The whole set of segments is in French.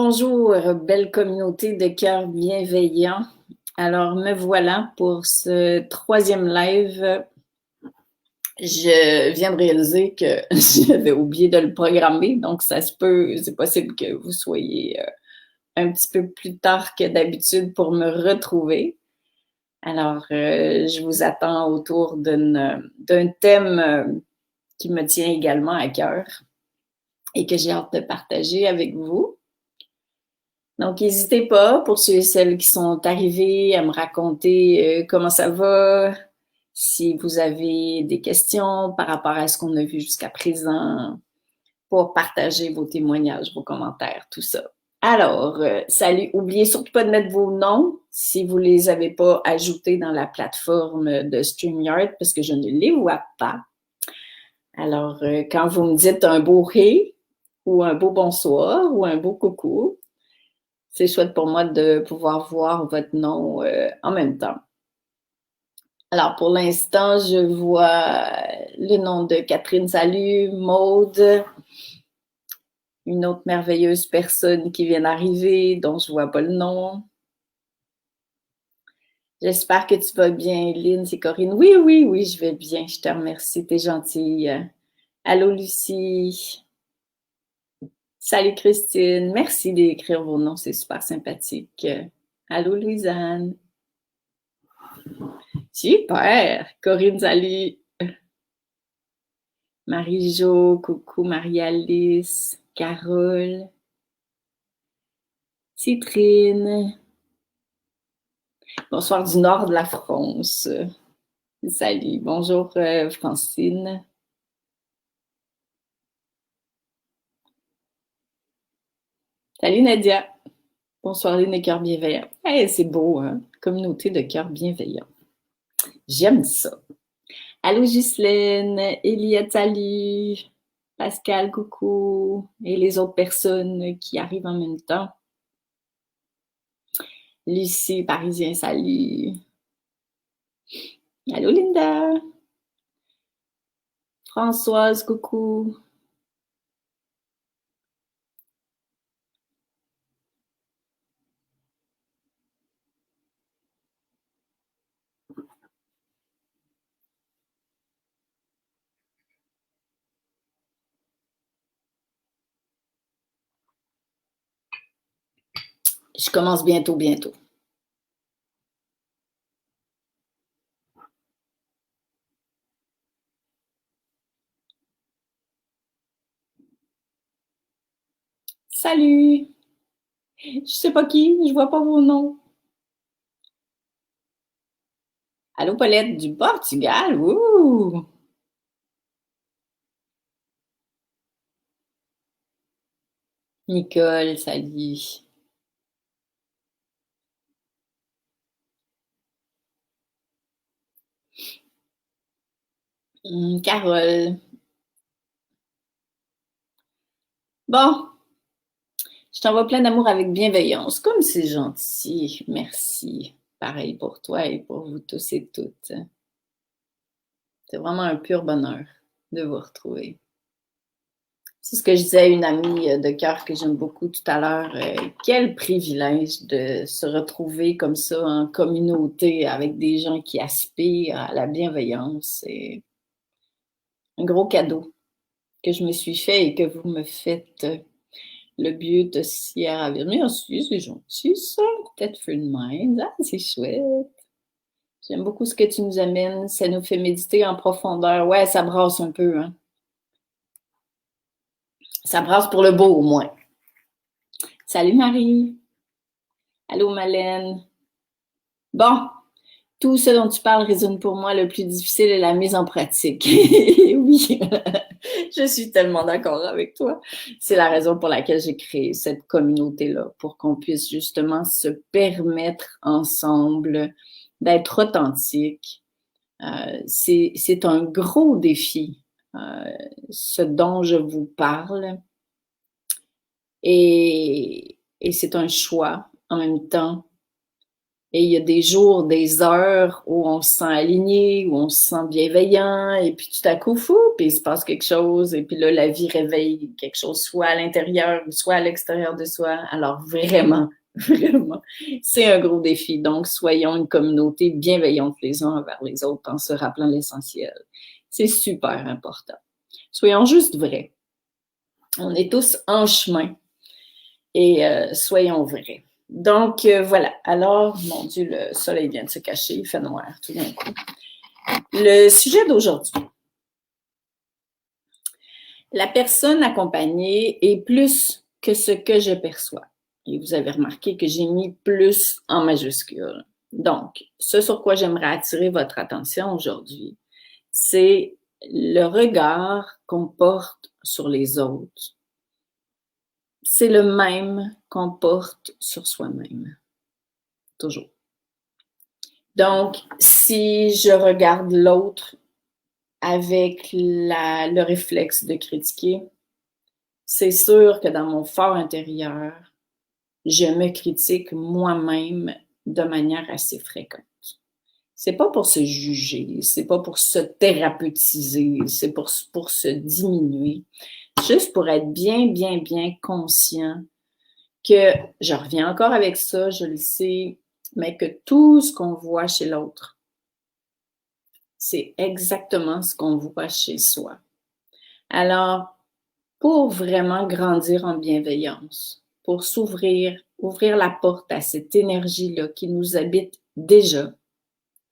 Bonjour, belle communauté de cœurs bienveillants. Alors, me voilà pour ce troisième live. Je viens de réaliser que j'avais oublié de le programmer, donc ça se peut, c'est possible que vous soyez un petit peu plus tard que d'habitude pour me retrouver. Alors, je vous attends autour d'un thème qui me tient également à cœur et que j'ai hâte de partager avec vous. Donc, n'hésitez pas, pour ceux et celles qui sont arrivés, à me raconter comment ça va, si vous avez des questions par rapport à ce qu'on a vu jusqu'à présent, pour partager vos témoignages, vos commentaires, tout ça. Alors, salut, oubliez surtout pas de mettre vos noms si vous les avez pas ajoutés dans la plateforme de StreamYard, parce que je ne les vois pas. Alors, quand vous me dites un beau « hey » ou un beau « bonsoir » ou un beau « coucou », c'est chouette pour moi de pouvoir voir votre nom en même temps. Alors, pour l'instant, je vois le nom de Catherine, salut, Maude, une autre merveilleuse personne qui vient d'arriver, dont je vois pas le nom. J'espère que tu vas bien, Lynn, c'est Corinne. Oui, oui, oui, je vais bien, je te remercie, t'es gentille. Allô, Lucie. Salut, Christine. Merci d'écrire vos noms, c'est super sympathique. Allô, Louisanne. Super! Corinne, salut! Marie-Jo, coucou Marie-Alice, Carole, Citrine. Bonsoir du nord de la France. Salut, bonjour Francine. Salut Nadia. Bonsoir les cœurs bienveillants. Hey, c'est beau, hein? Communauté de cœurs bienveillants. J'aime ça. Allô Ghislaine, Eliette, salut. Pascal, coucou. Et les autres personnes qui arrivent en même temps. Lucie, Parisien, salut. Allô Linda. Françoise, coucou. Je commence bientôt. Salut! Je sais pas qui, je vois pas vos noms. Allô, Paulette du Portugal? Ouh! Nicole, salut. Carole. Bon, je t'envoie plein d'amour avec bienveillance. Comme c'est gentil. Merci. Pareil pour toi et pour vous tous et toutes. C'est vraiment un pur bonheur de vous retrouver. C'est ce que je disais à une amie de cœur que j'aime beaucoup tout à l'heure. Quel privilège de se retrouver comme ça en communauté avec des gens qui aspirent à la bienveillance. C'est un gros cadeau que je me suis fait et que vous me faites. Le but de Sierra Ville. Merci, c'est gentil ça. Peut-être Free Mind. Ah, c'est chouette. J'aime beaucoup ce que tu nous amènes. Ça nous fait méditer en profondeur. Ouais, ça brasse un peu, hein. Ça brasse pour le beau, au moins. Salut Marie. Allô Malène. Bon, tout ce dont tu parles résonne pour moi. Le plus difficile est la mise en pratique. Oui, je suis tellement d'accord avec toi. C'est la raison pour laquelle j'ai créé cette communauté-là, pour qu'on puisse justement se permettre ensemble d'être authentique. C'est un gros défi, ce dont je vous parle. Et c'est un choix en même temps Et il y a des jours, des heures où on se sent aligné, où on se sent bienveillant, et puis tout à coup, fou, puis il se passe quelque chose, et puis là, la vie réveille quelque chose, soit à l'intérieur, soit à l'extérieur de soi. Alors vraiment, vraiment, c'est un gros défi. Donc, soyons une communauté bienveillante les uns envers les autres en se rappelant l'essentiel. C'est super important. Soyons juste vrais. On est tous en chemin et soyons vrais. Donc, voilà. Alors, mon Dieu, le soleil vient de se cacher, il fait noir tout d'un coup. Le sujet d'aujourd'hui. La personne accompagnée est plus que ce que je perçois. Et vous avez remarqué que j'ai mis plus en majuscule. Donc, ce sur quoi j'aimerais attirer votre attention aujourd'hui, c'est le regard qu'on porte sur les autres. C'est le même qu'on porte sur soi-même. Toujours. Donc, si je regarde l'autre avec le réflexe de critiquer, c'est sûr que dans mon fort intérieur, je me critique moi-même de manière assez fréquente. C'est pas pour se juger, c'est pas pour se thérapeutiser, c'est pour se diminuer, juste pour être bien, bien, bien conscient que je reviens encore avec ça, je le sais, mais que tout ce qu'on voit chez l'autre, c'est exactement ce qu'on voit chez soi. Alors, pour vraiment grandir en bienveillance, pour s'ouvrir, ouvrir la porte à cette énergie-là qui nous habite déjà,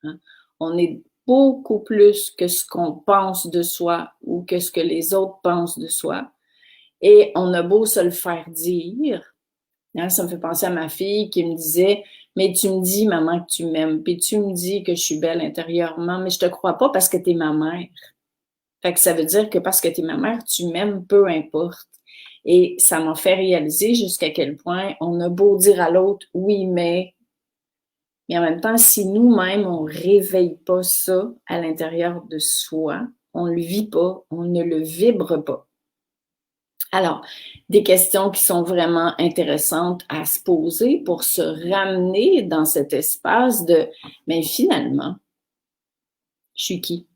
hein, on est beaucoup plus que ce qu'on pense de soi ou que ce que les autres pensent de soi. Et on a beau se le faire dire, hein, ça me fait penser à ma fille qui me disait, mais tu me dis, maman, que tu m'aimes, puis tu me dis que je suis belle intérieurement, mais je te crois pas parce que tu es ma mère. Fait que ça veut dire que parce que tu es ma mère, tu m'aimes, peu importe. Et ça m'a fait réaliser jusqu'à quel point on a beau dire à l'autre, oui, mais en même temps, si nous-mêmes, on réveille pas ça à l'intérieur de soi, on le vit pas, on ne le vibre pas. Alors, des questions qui sont vraiment intéressantes à se poser pour se ramener dans cet espace de, mais finalement, je suis qui?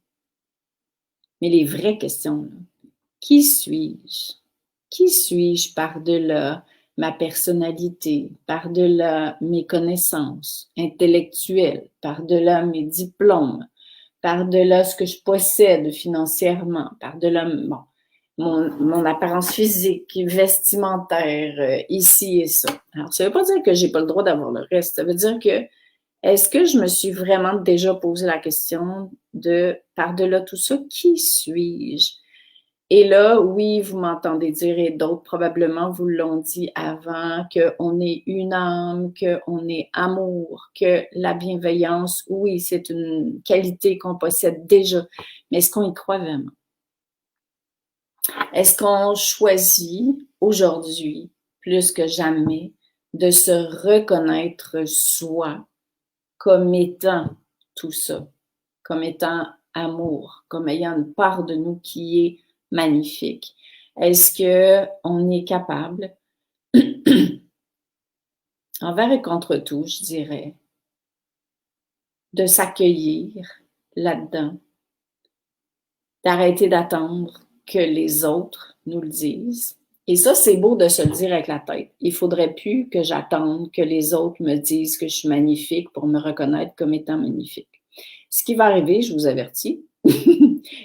Mais les vraies questions, là, qui suis-je? Qui suis-je par-delà ma personnalité, par-delà mes connaissances intellectuelles, par-delà mes diplômes, par-delà ce que je possède financièrement, par-delà mon apparence physique, vestimentaire, ici et ça. Alors, ça ne veut pas dire que j'ai pas le droit d'avoir le reste. Ça veut dire que est-ce que je me suis vraiment déjà posé la question de par-delà tout ça, qui suis-je? Et là, oui, vous m'entendez dire, et d'autres probablement vous l'ont dit avant, qu'on est une âme, qu'on est amour, que la bienveillance, oui, c'est une qualité qu'on possède déjà, mais est-ce qu'on y croit vraiment? Est-ce qu'on choisit aujourd'hui, plus que jamais, de se reconnaître soi comme étant tout ça, comme étant amour, comme ayant une part de nous qui est magnifique? Est-ce qu'on est capable, envers et contre tout, je dirais, de s'accueillir là-dedans, d'arrêter d'attendre que les autres nous le disent? Et ça, c'est beau de se le dire avec la tête. Il faudrait plus que j'attende que les autres me disent que je suis magnifique pour me reconnaître comme étant magnifique. Ce qui va arriver, je vous avertis,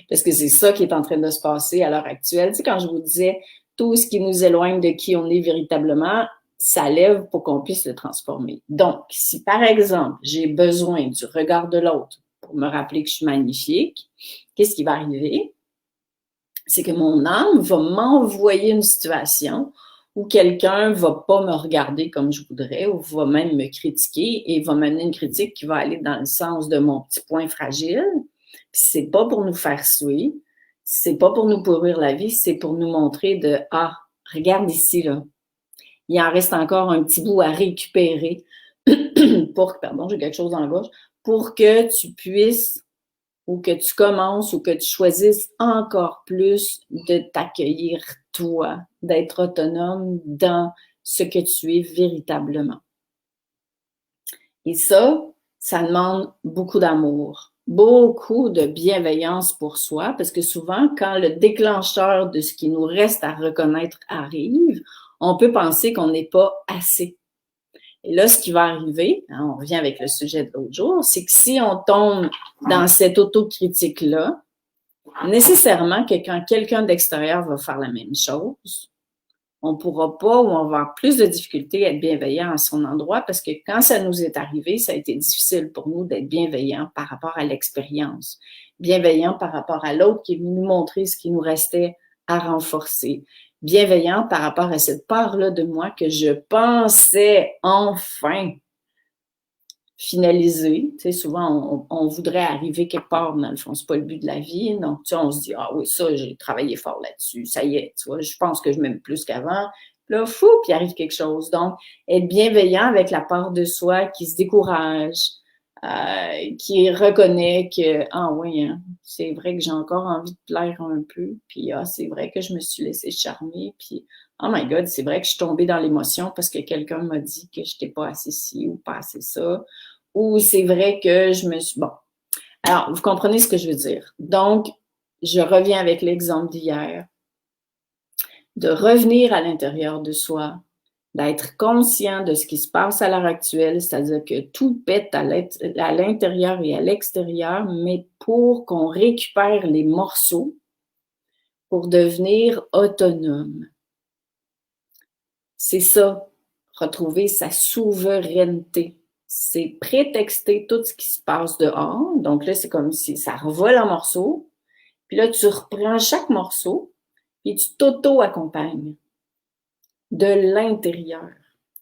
parce que c'est ça qui est en train de se passer à l'heure actuelle. Tu sais, quand je vous disais tout ce qui nous éloigne de qui on est véritablement, ça lève pour qu'on puisse le transformer. Donc, si par exemple, j'ai besoin du regard de l'autre pour me rappeler que je suis magnifique, qu'est-ce qui va arriver? C'est que mon âme va m'envoyer une situation où quelqu'un va pas me regarder comme je voudrais ou va même me critiquer et va m'amener une critique qui va aller dans le sens de mon petit point fragile. Puis c'est pas pour nous faire suer, c'est pas pour nous pourrir la vie, c'est pour nous montrer de ah, regarde ici là. Il en reste encore un petit bout à récupérer pour pardon, j'ai quelque chose dans la gorge, pour que tu puisses ou que tu commences ou que tu choisisses encore plus de t'accueillir toi, d'être autonome dans ce que tu es véritablement. Et ça demande beaucoup d'amour, beaucoup de bienveillance pour soi, parce que souvent, quand le déclencheur de ce qui nous reste à reconnaître arrive, on peut penser qu'on n'est pas assez. Et là, ce qui va arriver, hein, on revient avec le sujet de l'autre jour, c'est que si on tombe dans cette autocritique-là, nécessairement que quand quelqu'un d'extérieur va faire la même chose, on ne pourra pas ou on va avoir plus de difficultés à être bienveillant à son endroit parce que quand ça nous est arrivé, ça a été difficile pour nous d'être bienveillant par rapport à l'expérience, bienveillant par rapport à l'autre qui est venu nous montrer ce qui nous restait à renforcer, bienveillant par rapport à cette part-là de moi que je pensais enfin finaliser. Tu sais, souvent, on voudrait arriver quelque part, dans le fond, c'est pas le but de la vie. Donc, tu sais, on se dit, ah oui, ça, j'ai travaillé fort là-dessus, ça y est, tu vois, je pense que je m'aime plus qu'avant. Là, fou, puis il arrive quelque chose. Donc, être bienveillant avec la part de soi qui se décourage, qui reconnaît que, ah oui, hein, c'est vrai que j'ai encore envie de plaire un peu, puis ah, c'est vrai que je me suis laissée charmer, puis oh my God, c'est vrai que je suis tombée dans l'émotion parce que quelqu'un m'a dit que je n'étais pas assez ci ou pas assez ça. Ou c'est vrai que je me suis... Bon. Alors, vous comprenez ce que je veux dire. Donc, je reviens avec l'exemple d'hier, de revenir à l'intérieur de soi, d'être conscient de ce qui se passe à l'heure actuelle, c'est-à-dire que tout pète à l'intérieur et à l'extérieur, mais pour qu'on récupère les morceaux pour devenir autonome. C'est ça, retrouver sa souveraineté. C'est prétexter tout ce qui se passe dehors. Donc là, c'est comme si ça revole en morceaux. Puis là, tu reprends chaque morceau, puis tu t'auto-accompagnes de l'intérieur.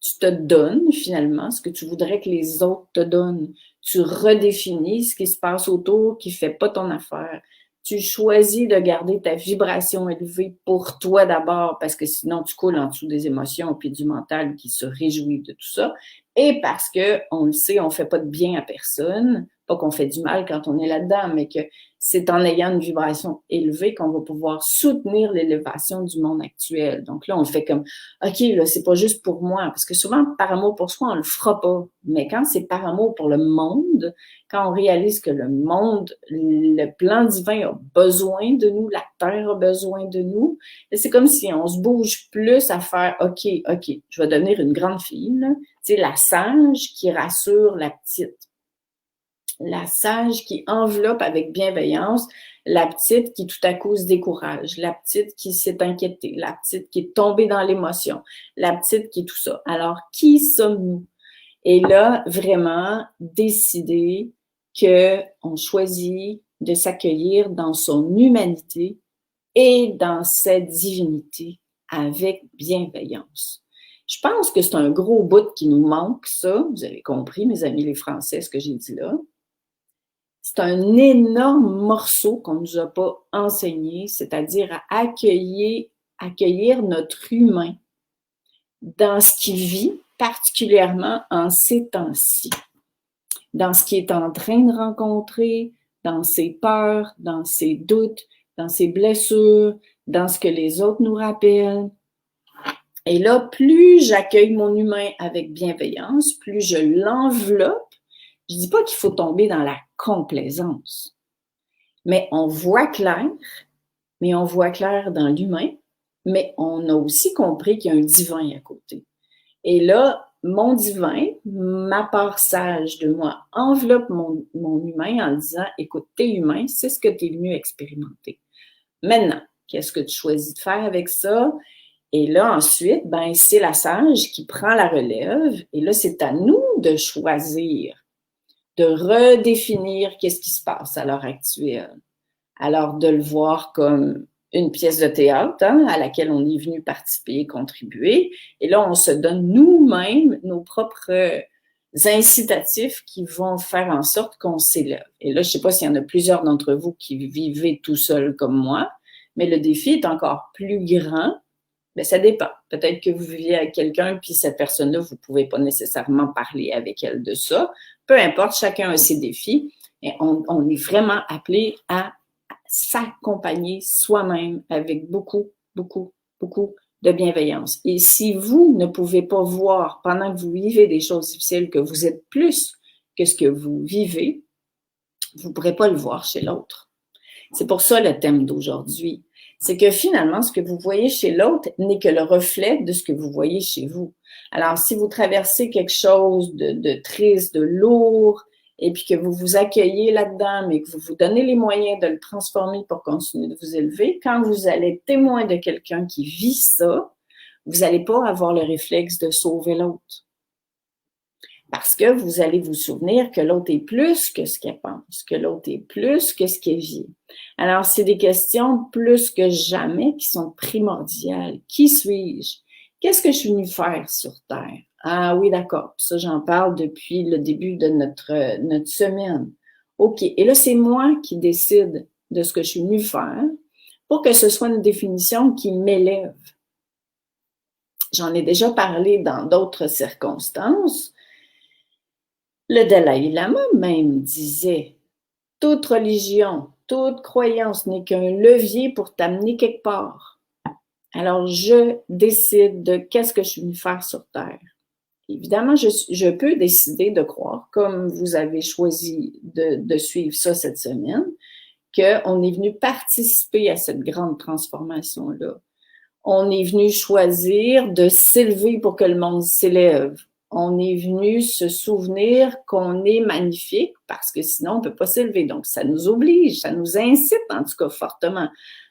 Tu te donnes finalement ce que tu voudrais que les autres te donnent. Tu redéfinis ce qui se passe autour qui ne fait pas ton affaire. Tu choisis de garder ta vibration élevée pour toi d'abord, parce que sinon tu coules en dessous des émotions puis du mental qui se réjouit de tout ça. Et parce que, on le sait, on ne fait pas de bien à personne. Pas qu'on fait du mal quand on est là-dedans, mais que c'est en ayant une vibration élevée qu'on va pouvoir soutenir l'élévation du monde actuel. Donc là, on le fait comme, OK, là, c'est pas juste pour moi, parce que souvent, par amour pour soi, on le fera pas. Mais quand c'est par amour pour le monde, quand on réalise que le monde, le plan divin a besoin de nous, la Terre a besoin de nous, c'est comme si on se bouge plus à faire, OK, je vais devenir une grande fille, là. Tu sais, la sage qui rassure la petite. La sage qui enveloppe avec bienveillance la petite qui tout à coup se décourage, la petite qui s'est inquiétée, la petite qui est tombée dans l'émotion, la petite qui est tout ça. Alors, qui sommes-nous? Et là, vraiment, décider qu'on choisit de s'accueillir dans son humanité et dans sa divinité avec bienveillance. Je pense que c'est un gros bout qui nous manque, ça. Vous avez compris, mes amis les Français, ce que j'ai dit là. C'est un énorme morceau qu'on ne nous a pas enseigné, c'est-à-dire à accueillir notre humain dans ce qu'il vit, particulièrement en ces temps-ci, dans ce qu'il est en train de rencontrer, dans ses peurs, dans ses doutes, dans ses blessures, dans ce que les autres nous rappellent. Et là, plus j'accueille mon humain avec bienveillance, plus je l'enveloppe. Je ne dis pas qu'il faut tomber dans la complaisance, mais on voit clair, dans l'humain, mais on a aussi compris qu'il y a un divin à côté. Et là, mon divin, ma part sage de moi, enveloppe mon humain en disant, écoute, t'es humain, c'est ce que tu es venu expérimenter. Maintenant, qu'est-ce que tu choisis de faire avec ça? Et là, ensuite, ben, c'est la sage qui prend la relève. Et là, c'est à nous de choisir, de redéfinir qu'est-ce qui se passe à l'heure actuelle. Alors, de le voir comme une pièce de théâtre hein, à laquelle on est venu participer, contribuer. Et là, on se donne nous-mêmes nos propres incitatifs qui vont faire en sorte qu'on s'élève. Et là, je ne sais pas s'il y en a plusieurs d'entre vous qui vivez tout seul comme moi, mais le défi est encore plus grand. Mais ça dépend. Peut-être que vous vivez avec quelqu'un, puis cette personne-là, vous ne pouvez pas nécessairement parler avec elle de ça. Peu importe, chacun a ses défis. Et on est vraiment appelé à s'accompagner soi-même avec beaucoup, beaucoup, beaucoup de bienveillance. Et si vous ne pouvez pas voir pendant que vous vivez des choses difficiles que vous êtes plus que ce que vous vivez, vous ne pourrez pas le voir chez l'autre. C'est pour ça le thème d'aujourd'hui. C'est que finalement, ce que vous voyez chez l'autre n'est que le reflet de ce que vous voyez chez vous. Alors, si vous traversez quelque chose de triste, de lourd, et puis que vous vous accueillez là-dedans, mais que vous vous donnez les moyens de le transformer pour continuer de vous élever, quand vous allez être témoin de quelqu'un qui vit ça, vous n'allez pas avoir le réflexe de sauver l'autre. Parce que vous allez vous souvenir que l'autre est plus que ce qu'elle pense, que l'autre est plus que ce qu'elle vit. Alors, c'est des questions plus que jamais qui sont primordiales. Qui suis-je? Qu'est-ce que je suis venue faire sur Terre? Ah oui, d'accord. Ça, j'en parle depuis le début de notre semaine. OK. Et là, c'est moi qui décide de ce que je suis venue faire pour que ce soit une définition qui m'élève. J'en ai déjà parlé dans d'autres circonstances. Le Dalai Lama même disait « Toute religion, toute croyance n'est qu'un levier pour t'amener quelque part. » Alors, je décide de qu'est-ce que je suis venue faire sur Terre. Évidemment, je peux décider de croire, comme vous avez choisi de suivre ça cette semaine, qu'on est venu participer à cette grande transformation-là. On est venu choisir de s'élever pour que le monde s'élève. On est venu se souvenir qu'on est magnifique parce que sinon, on ne peut pas s'élever. Donc, ça nous oblige, ça nous incite, en tout cas fortement,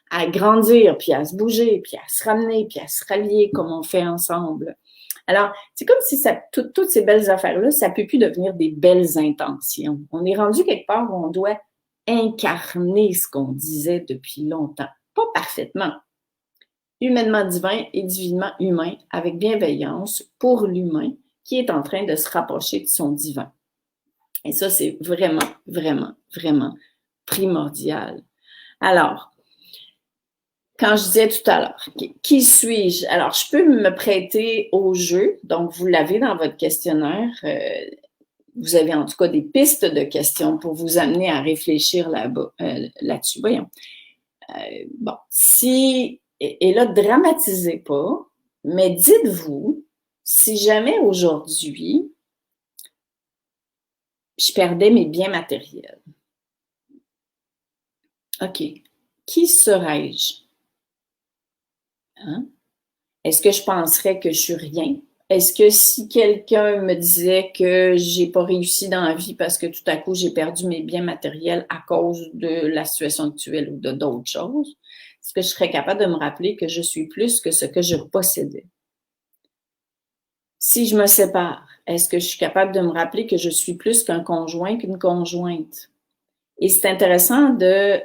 à grandir, puis à se bouger, puis à se ramener, puis à se rallier comme on fait ensemble. Alors, c'est comme si toutes ces belles affaires-là, ça ne peut plus devenir des belles intentions. On est rendu quelque part où on doit incarner ce qu'on disait depuis longtemps. Pas parfaitement. Humainement divin et divinement humain, avec bienveillance pour l'humain qui est en train de se rapprocher de son divin. Et ça, c'est vraiment, vraiment, vraiment primordial. Alors, quand je disais tout à l'heure, qui suis-je? Alors, je peux me prêter au jeu. Donc, vous l'avez dans votre questionnaire. Vous avez en tout cas des pistes de questions pour vous amener à réfléchir là-dessus. Voyons. Bon, et là, dramatisez pas, mais dites-vous, si jamais aujourd'hui, je perdais mes biens matériels. OK. Qui serais-je? Hein? Est-ce que je penserais que je suis rien? Est-ce que si quelqu'un me disait que j'ai pas réussi dans la vie parce que tout à coup j'ai perdu mes biens matériels à cause de la situation actuelle ou de d'autres choses, est-ce que je serais capable de me rappeler que je suis plus que ce que je possédais? Si je me sépare, est-ce que je suis capable de me rappeler que je suis plus qu'un conjoint, qu'une conjointe? Et c'est intéressant de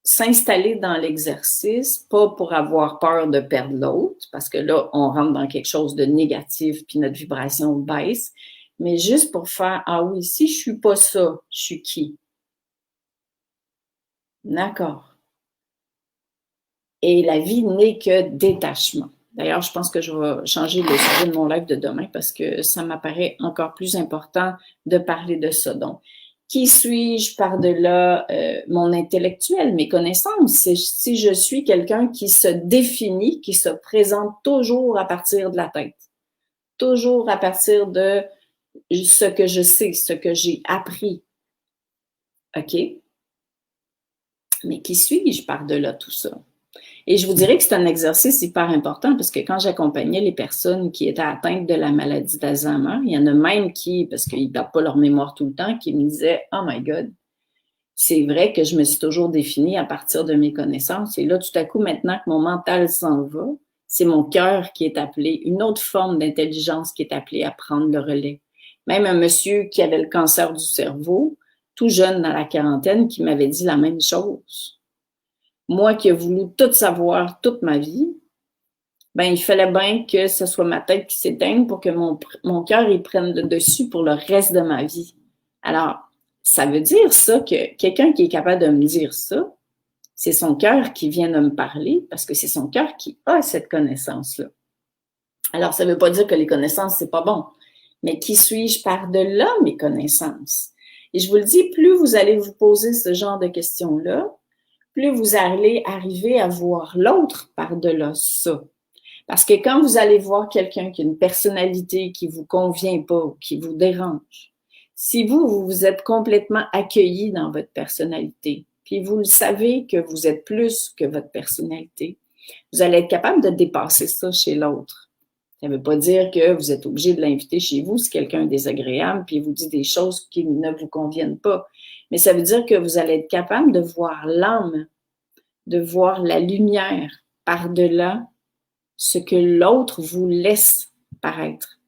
s'installer dans l'exercice, pas pour avoir peur de perdre l'autre, parce que là, on rentre dans quelque chose de négatif, puis notre vibration baisse, mais juste pour faire, ah oui, si je suis pas ça, je suis qui? D'accord. Et la vie n'est que détachement. D'ailleurs, je pense que je vais changer le sujet de mon live de demain parce que ça m'apparaît encore plus important de parler de ça. Donc, qui suis-je par-delà mon intellectuel, mes connaissances? Si je suis quelqu'un qui se définit, qui se présente toujours à partir de la tête, toujours à partir de ce que je sais, ce que j'ai appris. OK? Mais qui suis-je par-delà tout ça? Et je vous dirais que c'est un exercice hyper important parce que quand j'accompagnais les personnes qui étaient atteintes de la maladie d'Alzheimer, il y en a même qui, parce qu'ils ne gardent pas leur mémoire tout le temps, qui me disaient « Oh my God, c'est vrai que je me suis toujours définie à partir de mes connaissances. Et là, tout à coup, maintenant que mon mental s'en va, c'est mon cœur qui est appelé, une autre forme d'intelligence qui est appelée à prendre le relais. » Même un monsieur qui avait le cancer du cerveau, tout jeune dans la quarantaine, qui m'avait dit la même chose. Moi qui ai voulu tout savoir toute ma vie, ben il fallait bien que ce soit ma tête qui s'éteigne pour que mon cœur il prenne le dessus pour le reste de ma vie. Alors, ça veut dire ça que quelqu'un qui est capable de me dire ça, c'est son cœur qui vient de me parler parce que c'est son cœur qui a cette connaissance-là. Alors, ça ne veut pas dire que les connaissances, c'est pas bon, mais qui suis-je par-delà mes connaissances? Et je vous le dis, plus vous allez vous poser ce genre de questions-là, plus vous allez arriver à voir l'autre par-delà ça. Parce que quand vous allez voir quelqu'un qui a une personnalité qui vous convient pas ou qui vous dérange, si vous êtes complètement accueilli dans votre personnalité, puis vous le savez que vous êtes plus que votre personnalité, vous allez être capable de dépasser ça chez l'autre. Ça ne veut pas dire que vous êtes obligé de l'inviter chez vous si quelqu'un est désagréable puis il vous dit des choses qui ne vous conviennent pas. Mais ça veut dire que vous allez être capable de voir l'âme, de voir la lumière par-delà ce que l'autre vous laisse paraître.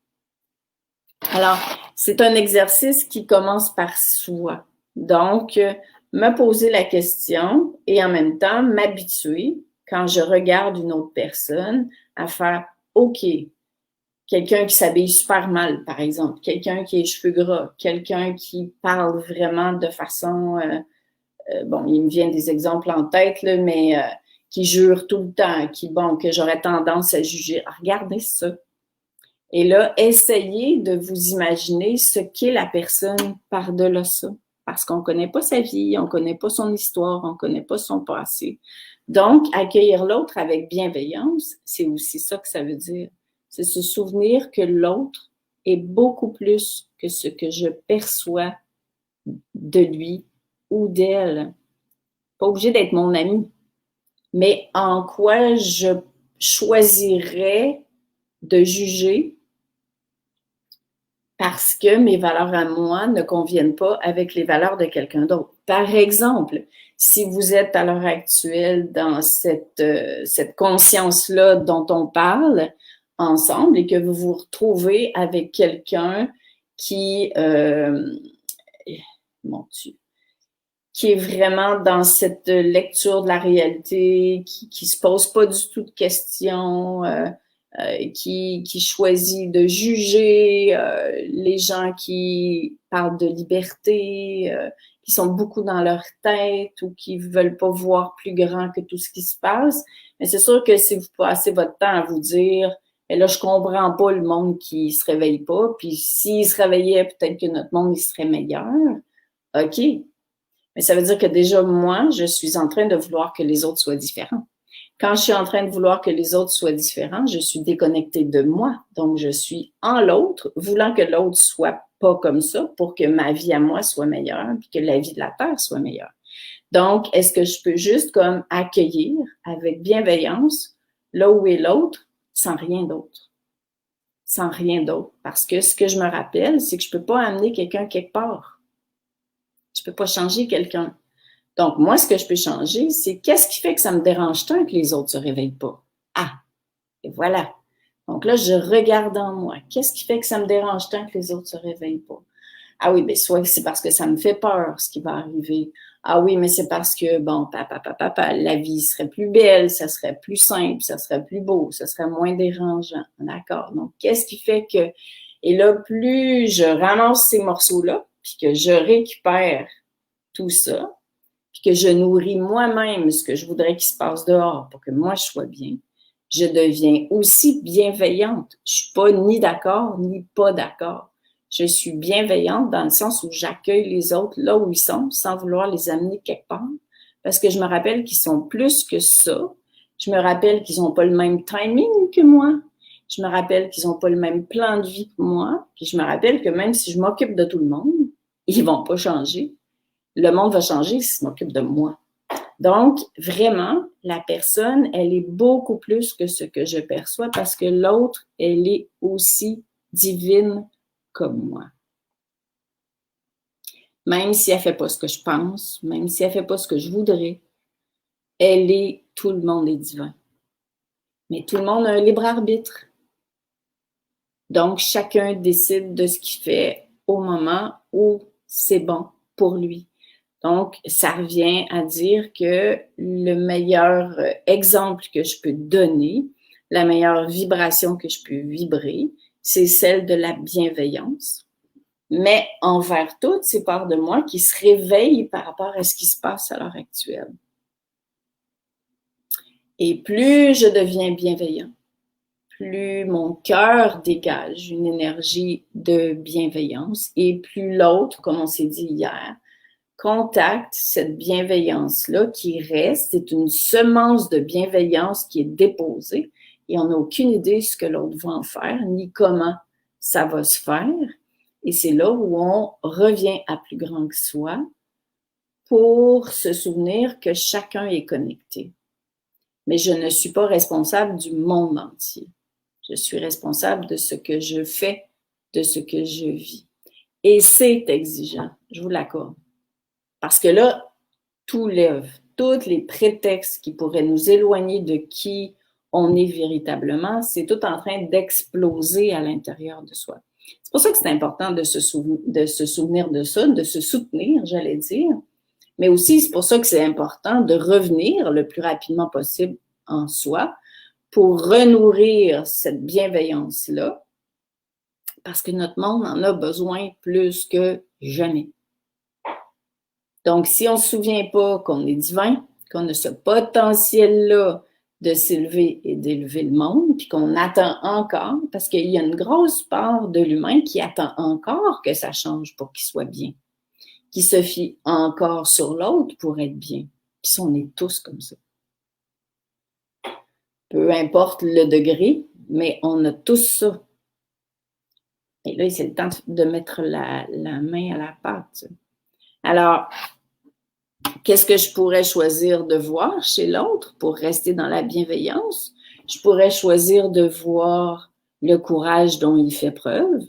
Alors, c'est un exercice qui commence par soi. Donc, me poser la question et en même temps m'habituer, quand je regarde une autre personne, à faire « OK ». Quelqu'un qui s'habille super mal, par exemple, quelqu'un qui a les cheveux gras, quelqu'un qui parle vraiment de façon, bon, il me vient des exemples en tête, là, mais qui jure tout le temps, que j'aurais tendance à juger. Regardez ça. Et là, essayez de vous imaginer ce qu'est la personne par-delà ça. Parce qu'on ne connaît pas sa vie, on ne connaît pas son histoire, on ne connaît pas son passé. Donc, accueillir l'autre avec bienveillance, c'est aussi ça que ça veut dire. C'est se souvenir que l'autre est beaucoup plus que ce que je perçois de lui ou d'elle. Pas obligé d'être mon ami, mais en quoi je choisirais de juger parce que mes valeurs à moi ne conviennent pas avec les valeurs de quelqu'un d'autre. Par exemple, si vous êtes à l'heure actuelle dans cette conscience-là dont on parle ensemble et que vous vous retrouvez avec quelqu'un qui, mon Dieu, qui est vraiment dans cette lecture de la réalité, qui se pose pas du tout de questions, qui choisit de juger les gens qui parlent de liberté, qui sont beaucoup dans leur tête ou qui veulent pas voir plus grand que tout ce qui se passe. Mais c'est sûr que si vous passez votre temps à vous dire « là, je comprends pas le monde qui se réveille pas, puis s'il se réveillait, peut-être que notre monde il serait meilleur. » OK. Mais ça veut dire que déjà, moi, je suis en train de vouloir que les autres soient différents. Quand je suis en train de vouloir que les autres soient différents, je suis déconnectée de moi. Donc, je suis en l'autre, voulant que l'autre soit pas comme ça pour que ma vie à moi soit meilleure puis que la vie de la Terre soit meilleure. Donc, est-ce que je peux juste comme accueillir avec bienveillance là où est l'autre sans rien d'autre? Sans rien d'autre. Parce que ce que je me rappelle, c'est que je peux pas amener quelqu'un quelque part. Je peux pas changer quelqu'un. Donc, moi, ce que je peux changer, c'est qu'est-ce qui fait que ça me dérange tant que les autres se réveillent pas? Ah, et voilà. Donc là, je regarde en moi. Qu'est-ce qui fait que ça me dérange tant que les autres se réveillent pas? Ah oui, bien, soit c'est parce que ça me fait peur, ce qui va arriver. Ah oui, mais c'est parce que, bon, la vie serait plus belle, ça serait plus simple, ça serait plus beau, ça serait moins dérangeant. D'accord. Donc, qu'est-ce qui fait que... Et là, plus je ramasse ces morceaux-là, puis que je récupère tout ça, puis que je nourris moi-même ce que je voudrais qu'il se passe dehors pour que moi, je sois bien, je deviens aussi bienveillante. Je suis pas ni d'accord, ni pas d'accord. Je suis bienveillante dans le sens où j'accueille les autres là où ils sont, sans vouloir les amener quelque part, parce que je me rappelle qu'ils sont plus que ça. Je me rappelle qu'ils n'ont pas le même timing que moi. Je me rappelle qu'ils n'ont pas le même plan de vie que moi. Puis je me rappelle que même si je m'occupe de tout le monde, ils vont pas changer. Le monde va changer s'il m'occupe de moi. Donc, vraiment, la personne, elle est beaucoup plus que ce que je perçois parce que l'autre, elle est aussi divine comme moi. Même si elle fait pas ce que je pense, même si elle fait pas ce que je voudrais, tout le monde est divin. Mais tout le monde a un libre arbitre. Donc, chacun décide de ce qu'il fait au moment où c'est bon pour lui. Donc, ça revient à dire que le meilleur exemple que je peux donner, la meilleure vibration que je peux vibrer, c'est celle de la bienveillance, mais envers toutes ces parts de moi qui se réveillent par rapport à ce qui se passe à l'heure actuelle. Et plus je deviens bienveillant, plus mon cœur dégage une énergie de bienveillance et plus l'autre, comme on s'est dit hier, contacte cette bienveillance-là qui reste, c'est une semence de bienveillance qui est déposée, et on n'a aucune idée de ce que l'autre va en faire, ni comment ça va se faire. Et c'est là où on revient à plus grand que soi pour se souvenir que chacun est connecté. Mais je ne suis pas responsable du monde entier. Je suis responsable de ce que je fais, de ce que je vis. Et c'est exigeant, je vous l'accorde. Parce que là, tout lève, tous les prétextes qui pourraient nous éloigner de qui on est véritablement, c'est tout en train d'exploser à l'intérieur de soi. C'est pour ça que c'est important de se souvenir de ça, de se soutenir, j'allais dire. Mais aussi, c'est pour ça que c'est important de revenir le plus rapidement possible en soi pour renourrir cette bienveillance-là, parce que notre monde en a besoin plus que jamais. Donc, si on ne se souvient pas qu'on est divin, qu'on a ce potentiel-là de s'élever et d'élever le monde, puis qu'on attend encore, parce qu'il y a une grosse part de l'humain qui attend encore que ça change pour qu'il soit bien, qui se fie encore sur l'autre pour être bien. Puis on est tous comme ça. Peu importe le degré, mais on a tous ça. Et là, c'est le temps de mettre la main à la pâte. Alors, qu'est-ce que je pourrais choisir de voir chez l'autre pour rester dans la bienveillance? Je pourrais choisir de voir le courage dont il fait preuve.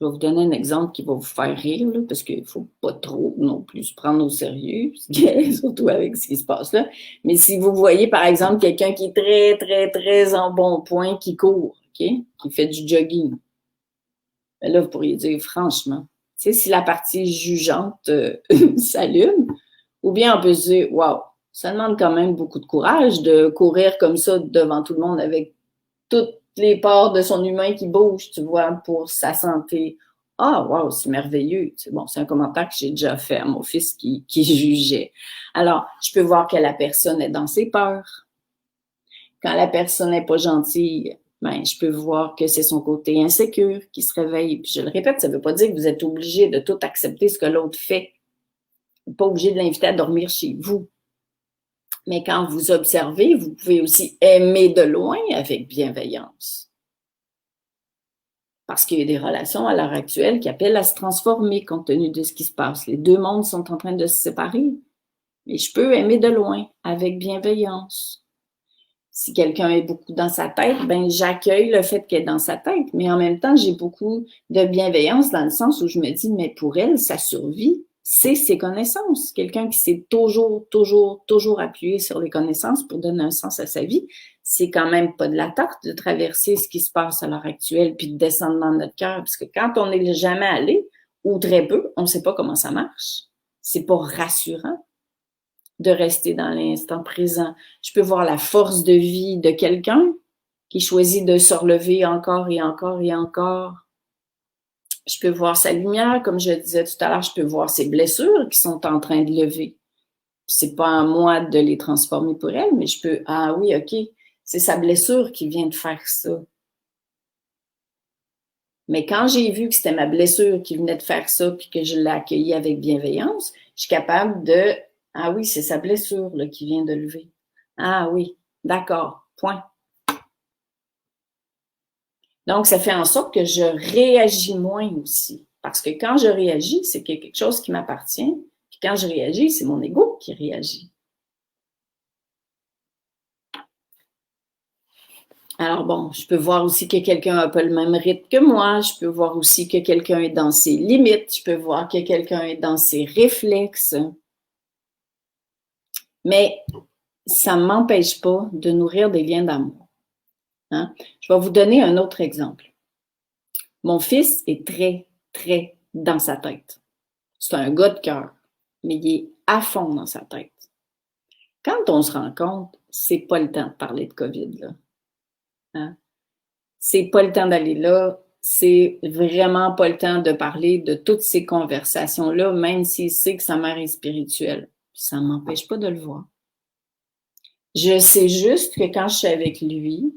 Je vais vous donner un exemple qui va vous faire rire, là, parce qu'il ne faut pas trop non plus se prendre au sérieux, surtout avec ce qui se passe là. Mais si vous voyez, par exemple, quelqu'un qui est très, très, très en bon point, qui court, okay? Qui fait du jogging, ben là, vous pourriez dire, franchement, tu sais, si la partie jugeante s'allume, ou bien on peut se dire, waouh, ça demande quand même beaucoup de courage de courir comme ça devant tout le monde avec toutes les parts de son humain qui bougent, tu vois, pour sa santé. Ah, waouh, c'est merveilleux. C'est bon, c'est un commentaire que j'ai déjà fait à mon fils qui jugeait. Alors, je peux voir que la personne est dans ses peurs. Quand la personne n'est pas gentille, ben, je peux voir que c'est son côté insécure qui se réveille. Puis je le répète, ça ne veut pas dire que vous êtes obligé de tout accepter ce que l'autre fait. Vous n'êtes pas obligé de l'inviter à dormir chez vous. Mais quand vous observez, vous pouvez aussi aimer de loin avec bienveillance. Parce qu'il y a des relations à l'heure actuelle qui appellent à se transformer compte tenu de ce qui se passe. Les deux mondes sont en train de se séparer. Mais je peux aimer de loin avec bienveillance. Si quelqu'un est beaucoup dans sa tête, ben j'accueille le fait qu'elle est dans sa tête. Mais en même temps, j'ai beaucoup de bienveillance dans le sens où je me dis, mais pour elle, sa survie, c'est ses connaissances. Quelqu'un qui s'est toujours appuyé sur les connaissances pour donner un sens à sa vie, c'est quand même pas de la tarte de traverser ce qui se passe à l'heure actuelle puis de descendre dans notre cœur. Parce que quand on n'est jamais allé, ou très peu, on ne sait pas comment ça marche. C'est pas rassurant de rester dans l'instant présent. Je peux voir la force de vie de quelqu'un qui choisit de se relever encore et encore et encore. Je peux voir sa lumière, comme je disais tout à l'heure, je peux voir ses blessures qui sont en train de lever. C'est pas à moi de les transformer pour elle, mais je peux, ah oui, ok, c'est sa blessure qui vient de faire ça. Mais quand j'ai vu que c'était ma blessure qui venait de faire ça, puis que je l'ai accueillie avec bienveillance, je suis capable de, ah oui, c'est sa blessure là, qui vient de lever. Ah oui, d'accord, point. Donc, ça fait en sorte que je réagis moins aussi. Parce que quand je réagis, c'est quelque chose qui m'appartient. Puis quand je réagis, c'est mon ego qui réagit. Alors bon, je peux voir aussi que quelqu'un n'a pas le même rythme que moi. Je peux voir aussi que quelqu'un est dans ses limites. Je peux voir que quelqu'un est dans ses réflexes. Mais ça ne m'empêche pas de nourrir des liens d'amour. Hein? Je vais vous donner un autre exemple. Mon fils est très, très dans sa tête. C'est un gars de cœur, mais il est à fond dans sa tête. Quand on se rend compte, c'est pas le temps de parler de COVID, là. Hein? C'est pas le temps d'aller là. C'est vraiment pas le temps de parler de toutes ces conversations-là, même s'il sait que sa mère est spirituelle. Ça ne m'empêche pas de le voir. Je sais juste que quand je suis avec lui,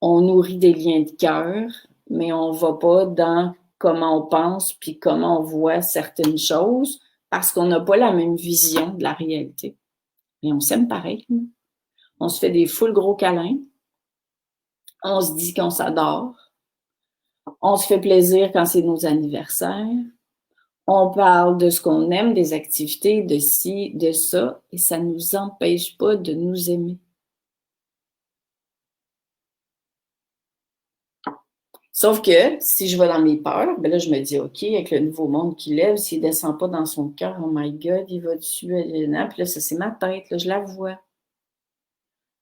on nourrit des liens de cœur, mais on ne va pas dans comment on pense puis comment on voit certaines choses parce qu'on n'a pas la même vision de la réalité. Mais on s'aime pareil. On se fait des full gros câlins. On se dit qu'on s'adore. On se fait plaisir quand c'est nos anniversaires. On parle de ce qu'on aime, des activités, de ci, de ça, et ça ne nous empêche pas de nous aimer. Sauf que si je vais dans mes peurs, ben là, je me dis, OK, avec le nouveau monde qui lève, s'il ne descend pas dans son cœur, oh my God, il va dessus, puis là, ça, c'est ma tête, là, je la vois.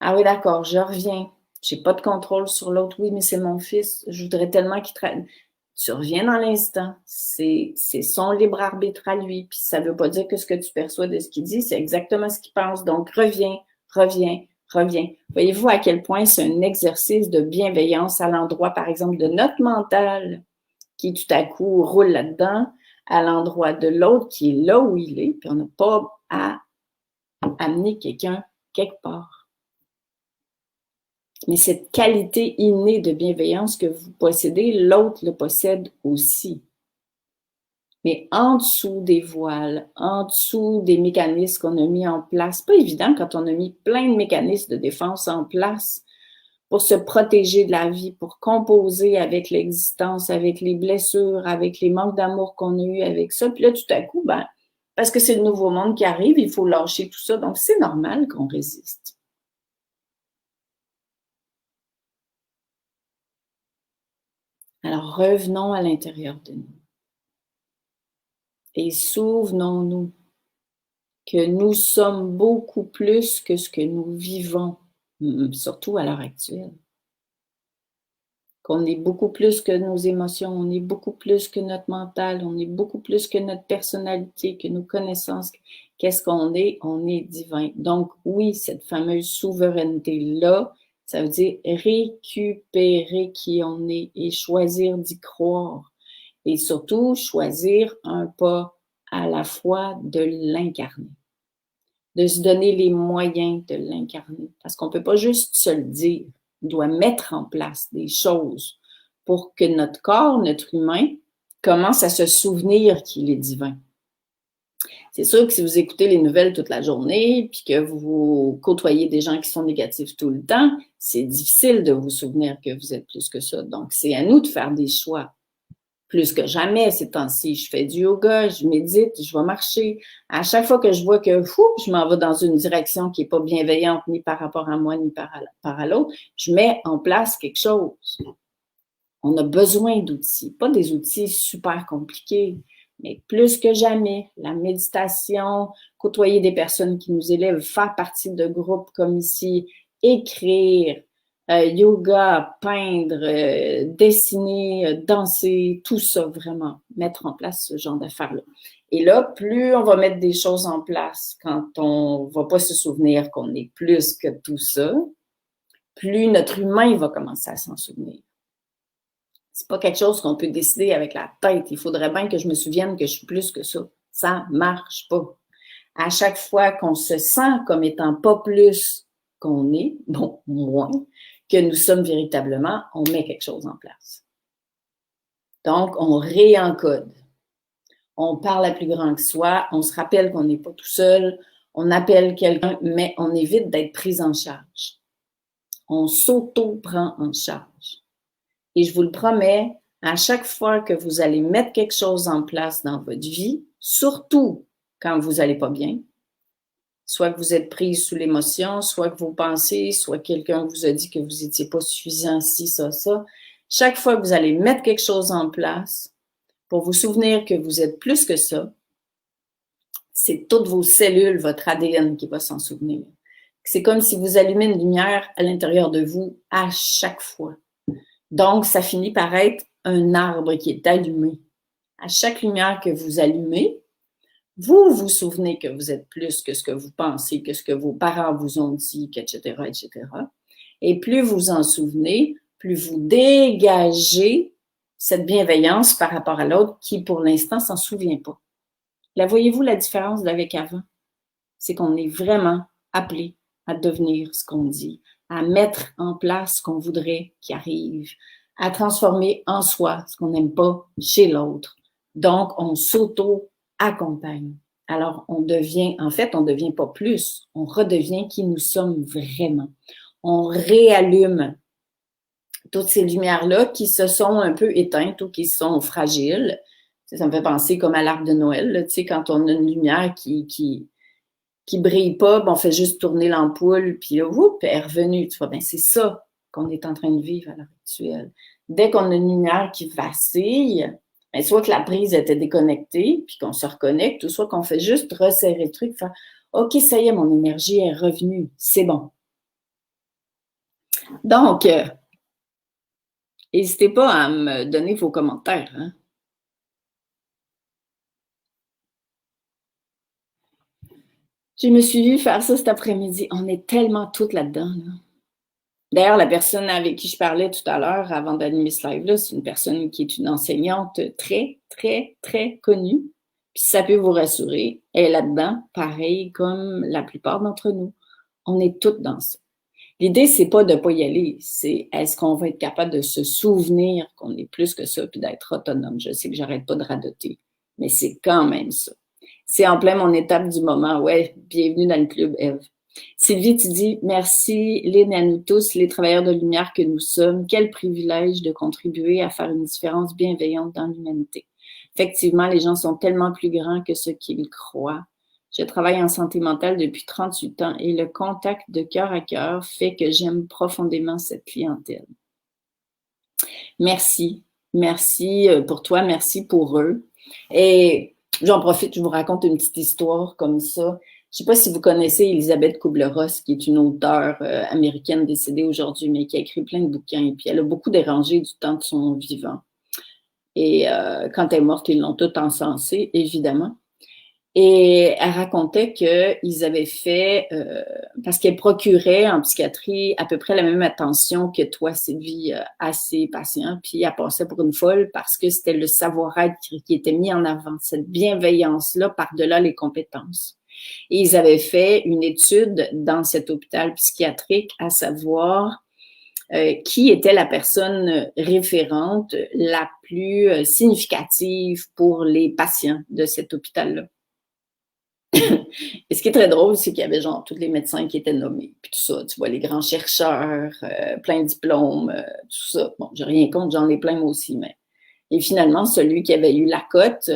Ah oui, d'accord, je reviens. J'ai pas de contrôle sur l'autre. Oui, mais c'est mon fils. Je voudrais tellement qu'il traîne. Tu reviens dans l'instant. C'est son libre arbitre à lui. Puis ça veut pas dire que ce que tu perçois de ce qu'il dit, c'est exactement ce qu'il pense. Donc, reviens, reviens, reviens. Voyez-vous à quel point c'est un exercice de bienveillance à l'endroit, par exemple, de notre mental qui tout à coup roule là-dedans, à l'endroit de l'autre qui est là où il est, puis on n'a pas à amener quelqu'un quelque part. Mais cette qualité innée de bienveillance que vous possédez, l'autre le possède aussi. Mais en dessous des voiles, en dessous des mécanismes qu'on a mis en place, pas évident quand on a mis plein de mécanismes de défense en place pour se protéger de la vie, pour composer avec l'existence, avec les blessures, avec les manques d'amour qu'on a eu avec ça. Puis là, tout à coup, ben, parce que c'est le nouveau monde qui arrive, il faut lâcher tout ça. Donc, c'est normal qu'on résiste. Alors, revenons à l'intérieur de nous. Et souvenons-nous que nous sommes beaucoup plus que ce que nous vivons, surtout à l'heure actuelle. Qu'on est beaucoup plus que nos émotions, on est beaucoup plus que notre mental, on est beaucoup plus que notre personnalité, que nos connaissances. Qu'est-ce qu'on est? On est divin. Donc oui, cette fameuse souveraineté-là, ça veut dire récupérer qui on est et choisir d'y croire. Et surtout, choisir un pas à la fois de l'incarner, de se donner les moyens de l'incarner. Parce qu'on ne peut pas juste se le dire, on doit mettre en place des choses pour que notre corps, notre humain, commence à se souvenir qu'il est divin. C'est sûr que si vous écoutez les nouvelles toute la journée, puis que vous côtoyez des gens qui sont négatifs tout le temps, c'est difficile de vous souvenir que vous êtes plus que ça. Donc, c'est à nous de faire des choix. Plus que jamais ces temps-ci, je fais du yoga, je médite, je vais marcher. À chaque fois que je vois que je m'en vais dans une direction qui n'est pas bienveillante ni par rapport à moi ni par à l'autre, je mets en place quelque chose. On a besoin d'outils, pas des outils super compliqués, mais plus que jamais, la méditation, côtoyer des personnes qui nous élèvent, faire partie de groupes comme ici, écrire, yoga, peindre, dessiner, danser, tout ça vraiment, mettre en place ce genre d'affaires-là. Et là, plus on va mettre des choses en place quand on ne va pas se souvenir qu'on est plus que tout ça, plus notre humain va commencer à s'en souvenir. C'est pas quelque chose qu'on peut décider avec la tête. Il faudrait bien que je me souvienne que je suis plus que ça. Ça marche pas. À chaque fois qu'on se sent comme étant pas plus qu'on est, bon, moins, que nous sommes véritablement, on met quelque chose en place. Donc, on réencode. On parle à plus grand que soi, on se rappelle qu'on n'est pas tout seul, on appelle quelqu'un, mais on évite d'être pris en charge. On s'auto-prend en charge. Et je vous le promets, à chaque fois que vous allez mettre quelque chose en place dans votre vie, surtout quand vous n'allez pas bien, soit que vous êtes prise sous l'émotion, soit que vous pensez, soit quelqu'un vous a dit que vous n'étiez pas suffisant, ci, ça. Chaque fois que vous allez mettre quelque chose en place pour vous souvenir que vous êtes plus que ça, c'est toutes vos cellules, votre ADN qui va s'en souvenir. C'est comme si vous allumez une lumière à l'intérieur de vous à chaque fois. Donc, ça finit par être un arbre qui est allumé. À chaque lumière que vous allumez, vous vous souvenez que vous êtes plus que ce que vous pensez, que ce que vos parents vous ont dit, etc., etc. Et plus vous en souvenez, plus vous dégagez cette bienveillance par rapport à l'autre qui, pour l'instant, s'en souvient pas. Là, voyez-vous la différence d'avec avant? C'est qu'on est vraiment appelé à devenir ce qu'on dit, à mettre en place ce qu'on voudrait qu'il arrive, à transformer en soi ce qu'on n'aime pas chez l'autre. Donc, on s'auto-accompagne. Alors, on devient pas plus, on redevient qui nous sommes vraiment. On réallume toutes ces lumières-là qui se sont un peu éteintes ou qui sont fragiles. Ça me fait penser comme à l'arbre de Noël, là, tu sais, quand on a une lumière qui brille pas, ben on fait juste tourner l'ampoule, puis là, elle est revenue. Tu vois, ben c'est ça qu'on est en train de vivre à l'heure actuelle. Dès qu'on a une lumière qui vacille, ben soit que la prise était déconnectée, puis qu'on se reconnecte, ou soit qu'on fait juste resserrer le truc, faire OK, ça y est, mon énergie est revenue, c'est bon. Donc, n'hésitez pas à me donner vos commentaires. Hein? Je me suis vue faire ça cet après-midi. On est tellement toutes là-dedans. Là. D'ailleurs, la personne avec qui je parlais tout à l'heure, avant d'animer ce live-là, c'est une personne qui est une enseignante très, très, très connue. Puis ça peut vous rassurer, elle est là-dedans, pareil comme la plupart d'entre nous. On est toutes dans ça. L'idée, c'est pas de pas y aller, c'est est-ce qu'on va être capable de se souvenir qu'on est plus que ça, puis d'être autonome. Je sais que j'arrête pas de radoter, mais c'est quand même ça. C'est en plein mon étape du moment. Ouais, bienvenue dans le club, Eve. Sylvie, tu dis merci, Lynn, à nous tous, les travailleurs de lumière que nous sommes. Quel privilège de contribuer à faire une différence bienveillante dans l'humanité. Effectivement, les gens sont tellement plus grands que ce qu'ils croient. Je travaille en santé mentale depuis 38 ans et le contact de cœur à cœur fait que j'aime profondément cette clientèle. Merci. Merci pour toi, merci pour eux. Et j'en profite, je vous raconte une petite histoire comme ça. Je ne sais pas si vous connaissez Elisabeth Kubler-Ross, qui est une auteure américaine décédée aujourd'hui, mais qui a écrit plein de bouquins. Et puis elle a beaucoup dérangé du temps de son vivant. Et quand elle est morte, ils l'ont tout encensée, évidemment. Et elle racontait qu'ils avaient fait, parce qu'elle procurait en psychiatrie à peu près la même attention que toi, Sylvie, à ses patients, puis elle passait pour une folle parce que c'était le savoir-être qui était mis en avant, cette bienveillance-là par-delà les compétences. Et ils avaient fait une étude dans cet hôpital psychiatrique à savoir qui était la personne référente la plus significative pour les patients de cet hôpital-là. Et ce qui est très drôle, c'est qu'il y avait genre tous les médecins qui étaient nommés, puis tout ça, tu vois, les grands chercheurs, plein de diplômes, tout ça. Bon, j'ai rien contre, j'en ai plein moi aussi, mais... Et finalement, celui qui avait eu la cote,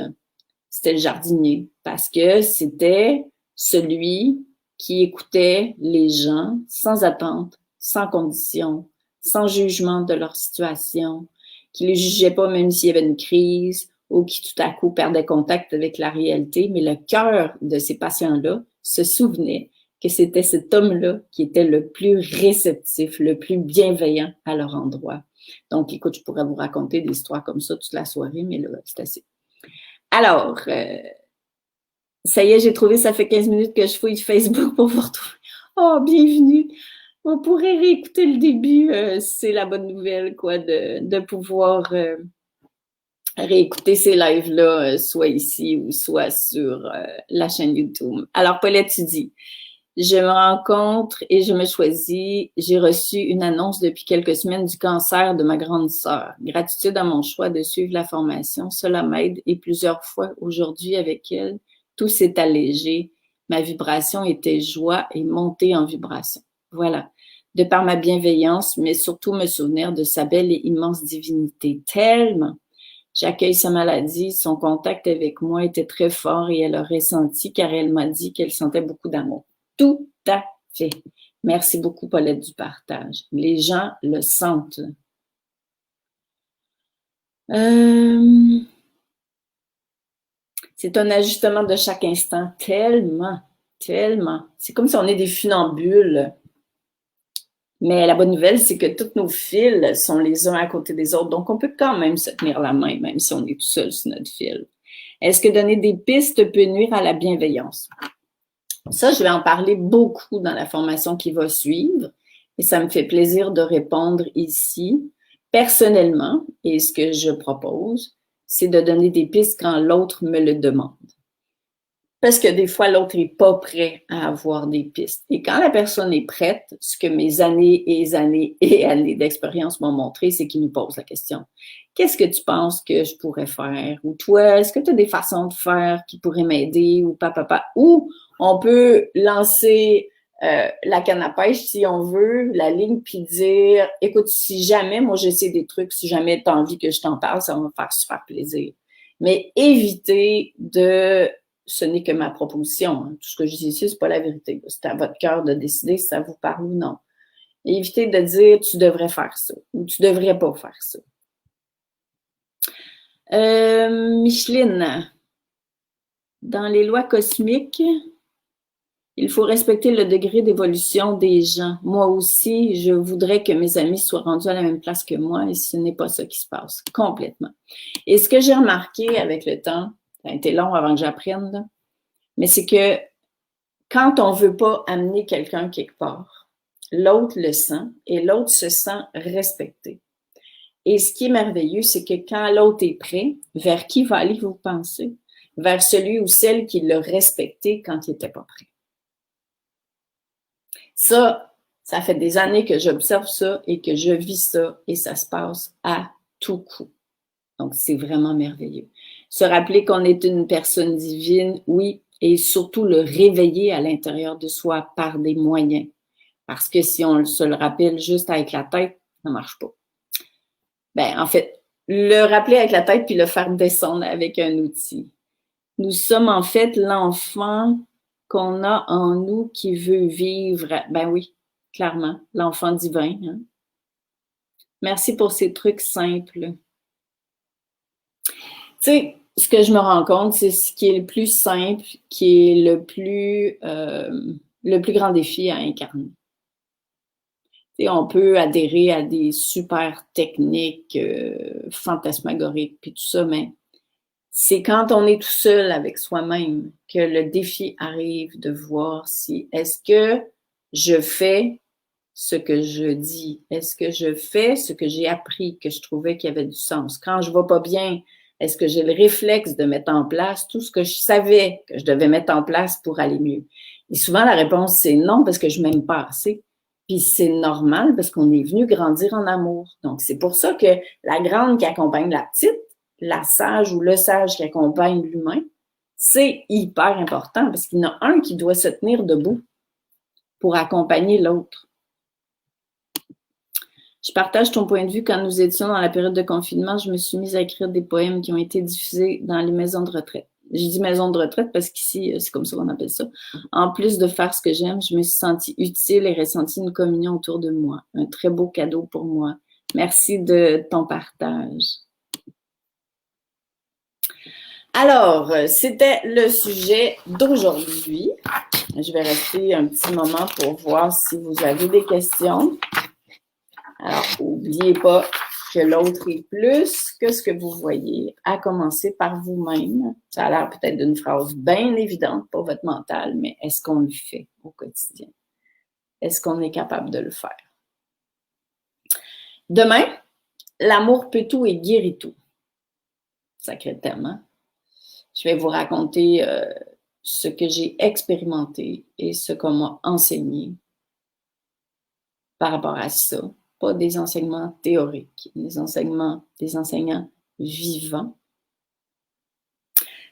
c'était le jardinier, parce que c'était celui qui écoutait les gens sans attente, sans condition, sans jugement de leur situation, qui les jugeait pas même s'il y avait une crise, ou qui tout à coup perdait contact avec la réalité, mais le cœur de ces patients-là se souvenait que c'était cet homme-là qui était le plus réceptif, le plus bienveillant à leur endroit. Donc, écoute, je pourrais vous raconter des histoires comme ça toute la soirée, mais là, c'est assez. Alors, ça y est, j'ai trouvé, ça fait 15 minutes que je fouille Facebook pour vous retrouver. Oh, bienvenue! On pourrait réécouter le début, c'est la bonne nouvelle, quoi, de pouvoir réécouter ces lives-là, soit ici ou soit sur la chaîne YouTube. Alors, Paulette, tu dis, je me rencontre et je me choisis. J'ai reçu une annonce depuis quelques semaines du cancer de ma grande sœur. Gratitude à mon choix de suivre la formation. Cela m'aide et plusieurs fois aujourd'hui avec elle, tout s'est allégé. Ma vibration était joie et montée en vibration. Voilà. De par ma bienveillance, mais surtout me souvenir de sa belle et immense divinité. Tellement. J'accueille sa maladie, son contact avec moi était très fort et elle a ressenti car elle m'a dit qu'elle sentait beaucoup d'amour. Tout à fait. Merci beaucoup, Paulette, du partage. Les gens le sentent. C'est un ajustement de chaque instant. Tellement, tellement. C'est comme si on est des funambules. Mais la bonne nouvelle, c'est que tous nos fils sont les uns à côté des autres. Donc, on peut quand même se tenir la main, même si on est tout seul sur notre fil. Est-ce que donner des pistes peut nuire à la bienveillance? Ça, je vais en parler beaucoup dans la formation qui va suivre. Et ça me fait plaisir de répondre ici. Personnellement, et ce que je propose, c'est de donner des pistes quand l'autre me le demande. Parce que des fois, l'autre n'est pas prêt à avoir des pistes. Et quand la personne est prête, ce que mes années et années et années d'expérience m'ont montré, c'est qu'il nous pose la question. Qu'est-ce que tu penses que je pourrais faire? Ou toi, est-ce que tu as des façons de faire qui pourraient m'aider? Ou papa. Ou on peut lancer la canne à pêche, si on veut, la ligne, puis dire, écoute, si jamais, moi j'essaie des trucs, si jamais tu as envie que je t'en parle, ça va me faire super plaisir. Mais éviter de ce n'est que ma proposition. Tout ce que je dis ici, ce n'est pas la vérité. C'est à votre cœur de décider si ça vous parle ou non. Et évitez de dire tu devrais faire ça ou tu devrais pas faire ça. Micheline, dans les lois cosmiques, il faut respecter le degré d'évolution des gens. Moi aussi, je voudrais que mes amis soient rendus à la même place que moi et ce n'est pas ça qui se passe complètement. Et ce que j'ai remarqué avec le temps, ça a été long avant que j'apprenne, là, mais c'est que quand on ne veut pas amener quelqu'un quelque part, l'autre le sent et l'autre se sent respecté. Et ce qui est merveilleux, c'est que quand l'autre est prêt, vers qui va aller vous pensez? Vers celui ou celle qui l'a respecté quand il n'était pas prêt. Ça fait des années que j'observe ça et que je vis ça et ça se passe à tout coup. Donc, c'est vraiment merveilleux. Se rappeler qu'on est une personne divine, oui, et surtout le réveiller à l'intérieur de soi par des moyens. Parce que si on se le rappelle juste avec la tête, ça ne marche pas. Ben, en fait, le rappeler avec la tête puis le faire descendre avec un outil. Nous sommes en fait l'enfant qu'on a en nous qui veut vivre. Ben oui, clairement, l'enfant divin. Hein? Merci pour ces trucs simples. Tu sais, ce que je me rends compte, c'est ce qui est le plus simple, qui est le plus grand défi à incarner. Tu sais, on peut adhérer à des super techniques fantasmagoriques puis tout ça, mais c'est quand on est tout seul avec soi-même que le défi arrive de voir si est-ce que je fais ce que je dis, est-ce que je fais ce que j'ai appris, que je trouvais qu'il y avait du sens. Quand je ne vais pas bien, est-ce que j'ai le réflexe de mettre en place tout ce que je savais que je devais mettre en place pour aller mieux? Et souvent, la réponse, c'est non, parce que je m'aime pas assez. Puis c'est normal parce qu'on est venu grandir en amour. Donc, c'est pour ça que la grande qui accompagne la petite, la sage ou le sage qui accompagne l'humain, c'est hyper important parce qu'il y en a un qui doit se tenir debout pour accompagner l'autre. Je partage ton point de vue. Quand nous étions dans la période de confinement, je me suis mise à écrire des poèmes qui ont été diffusés dans les maisons de retraite. J'ai dit maison de retraite parce qu'ici, c'est comme ça qu'on appelle ça. En plus de faire ce que j'aime, je me suis sentie utile et ressenti une communion autour de moi. Un très beau cadeau pour moi. Merci de ton partage. Alors, c'était le sujet d'aujourd'hui. Je vais rester un petit moment pour voir si vous avez des questions. Alors, n'oubliez pas que l'autre est plus que ce que vous voyez, à commencer par vous-même. Ça a l'air peut-être d'une phrase bien évidente pour votre mental, mais est-ce qu'on le fait au quotidien? Est-ce qu'on est capable de le faire? Demain, l'amour peut tout et guérit tout. Sacré thème, hein? Je vais vous raconter ce que j'ai expérimenté et ce qu'on m'a enseigné par rapport à ça. Pas des enseignements théoriques, des enseignants vivants.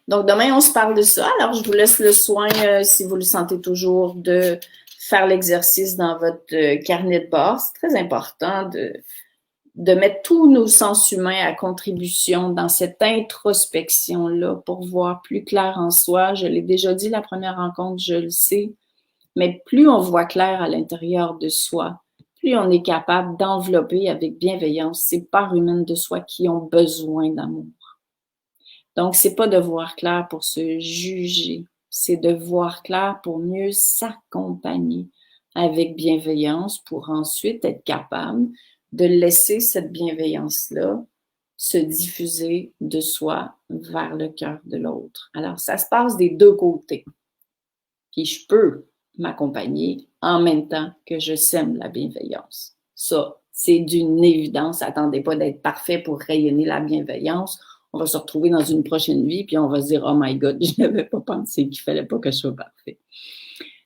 Donc, demain, on se parle de ça. Alors, je vous laisse le soin, si vous le sentez toujours, de faire l'exercice dans votre carnet de bord. C'est très important de mettre tous nos sens humains à contribution dans cette introspection-là pour voir plus clair en soi. Je l'ai déjà dit la première rencontre, je le sais, mais plus on voit clair à l'intérieur de soi, plus on est capable d'envelopper avec bienveillance ces parts humaines de soi qui ont besoin d'amour. Donc, c'est pas de voir clair pour se juger, c'est de voir clair pour mieux s'accompagner avec bienveillance pour ensuite être capable de laisser cette bienveillance-là se diffuser de soi vers le cœur de l'autre. Alors, ça se passe des deux côtés. Puis je peux m'accompagner en même temps que je sème la bienveillance. Ça, c'est d'une évidence. Attendez pas d'être parfait pour rayonner la bienveillance. on va se retrouver dans une prochaine vie, puis on va se dire, oh my God, je n'avais pas pensé qu'il fallait pas que je sois parfait.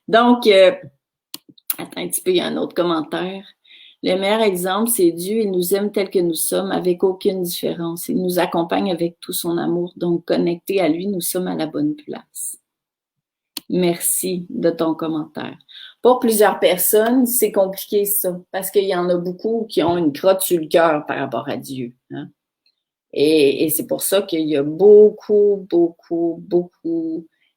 Donc, attends un petit peu, il y a un autre commentaire. Le meilleur exemple, c'est Dieu, il nous aime tel que nous sommes, avec aucune différence. Il nous accompagne avec tout son amour. Donc, connectés à lui, nous sommes à la bonne place. Merci de ton commentaire. Pour plusieurs personnes, c'est compliqué ça, parce qu'il y en a beaucoup qui ont une crotte sur le cœur par rapport à Dieu. Hein? Et c'est pour ça qu'il y a beaucoup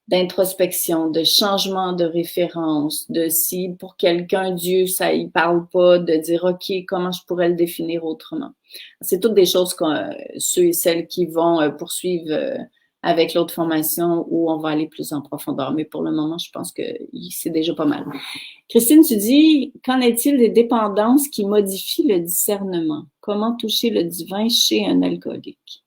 d'introspection, de changement de référence, de si pour quelqu'un, Dieu, ça y parle pas, de dire, OK, comment je pourrais le définir autrement? C'est toutes des choses que ceux et celles qui vont poursuivre avec l'autre formation où on va aller plus en profondeur. Mais pour le moment, je pense que c'est déjà pas mal. Christine, tu dis, qu'en est-il des dépendances qui modifient le discernement? Comment toucher le divin chez un alcoolique?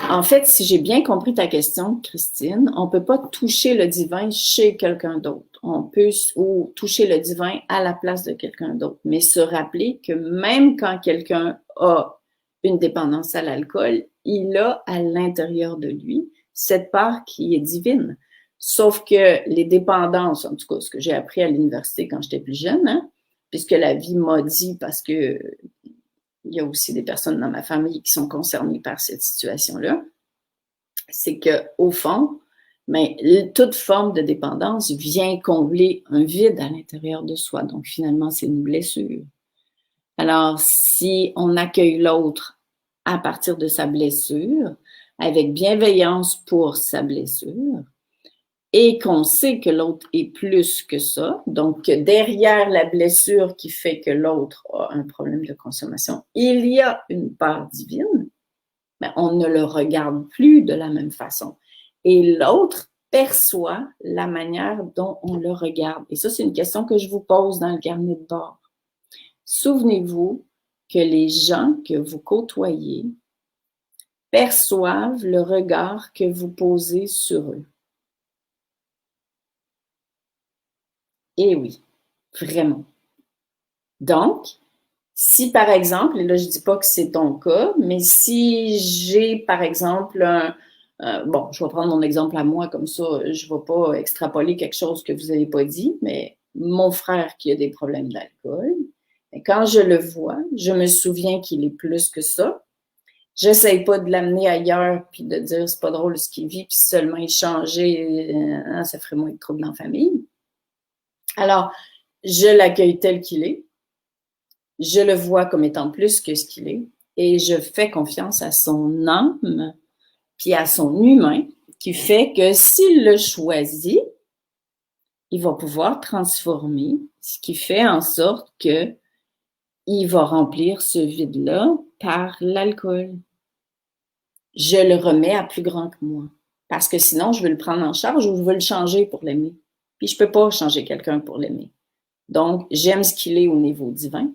En fait, si j'ai bien compris ta question, Christine, on ne peut pas toucher le divin chez quelqu'un d'autre. On peut ou toucher le divin à la place de quelqu'un d'autre, mais se rappeler que même quand quelqu'un a une dépendance à l'alcool, il a à l'intérieur de lui cette part qui est divine. Sauf que les dépendances, en tout cas, ce que j'ai appris à l'université quand j'étais plus jeune, hein, puisque la vie m'a dit, parce que il y a aussi des personnes dans ma famille qui sont concernées par cette situation-là, c'est qu'au fond, mais toute forme de dépendance vient combler un vide à l'intérieur de soi. Donc, finalement, c'est une blessure. Alors, si on accueille l'autre à partir de sa blessure, avec bienveillance pour sa blessure, et qu'on sait que l'autre est plus que ça, donc derrière la blessure qui fait que l'autre a un problème de consommation, il y a une part divine, mais on ne le regarde plus de la même façon. Et l'autre perçoit la manière dont on le regarde. Et ça, c'est une question que je vous pose dans le carnet de bord. Souvenez-vous que les gens que vous côtoyez perçoivent le regard que vous posez sur eux. Et oui, vraiment. Donc, si par exemple, et là je ne dis pas que c'est ton cas, mais si j'ai par exemple bon, je vais prendre mon exemple à moi comme ça, je ne vais pas extrapoler quelque chose que vous n'avez pas dit, mais mon frère qui a des problèmes d'alcool, quand je le vois, je me souviens qu'il est plus que ça. J'essaye pas de l'amener ailleurs puis de dire c'est pas drôle ce qu'il vit puis seulement échanger, ça ferait moins de troubles dans la famille. Alors, je l'accueille tel qu'il est. Je le vois comme étant plus que ce qu'il est et je fais confiance à son âme puis à son humain qui fait que s'il le choisit, il va pouvoir transformer, ce qui fait en sorte que il va remplir ce vide-là par l'alcool. Je le remets à plus grand que moi parce que sinon, je veux le prendre en charge ou je veux le changer pour l'aimer. Puis je peux pas changer quelqu'un pour l'aimer. Donc, j'aime ce qu'il est au niveau divin.